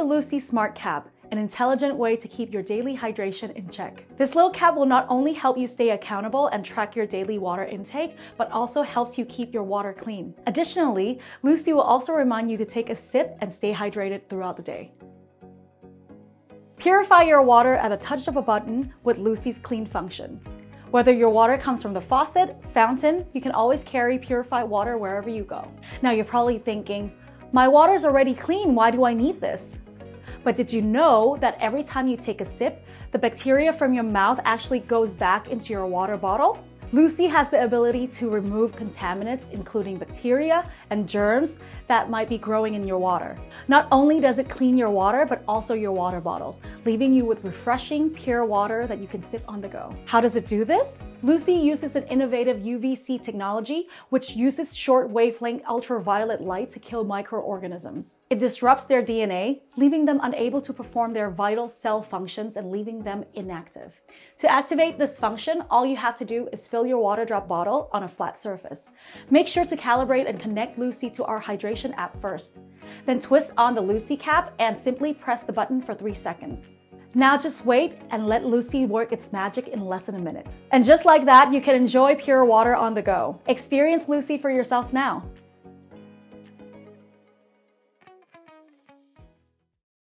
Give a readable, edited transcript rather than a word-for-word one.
the Lucy Smart Cap, an intelligent way to keep your daily hydration in check. This little cap will not only help you stay accountable and track your daily water intake, but also helps you keep your water clean. Additionally, Lucy will also remind you to take a sip and stay hydrated throughout the day. Purify your water at the touch of a button with Lucy's Clean function. Whether your water comes from the faucet, fountain, you can always carry purified water wherever you go. Now you're probably thinking, my water's already clean, why do I need this? But did you know that every time you take a sip, the bacteria from your mouth actually goes back into your water bottle? Lucy has the ability to remove contaminants, including bacteria and germs that might be growing in your water. Not only does it clean your water, but also your water bottle, leaving you with refreshing, pure water that you can sip on the go. How does it do this? Lucy uses an innovative UVC technology, which uses short wavelength ultraviolet light to kill microorganisms. It disrupts their DNA, leaving them unable to perform their vital cell functions and leaving them inactive. To activate this function, all you have to do is fill your waterdrop bottle on a flat surface. Make sure to calibrate and connect Lucy to our hydration app first. Then twist on the Lucy cap and simply press the button for 3 seconds. Now just wait and let Lucy work its magic in less than a minute. And just like that, you can enjoy pure water on the go. Experience Lucy for yourself now.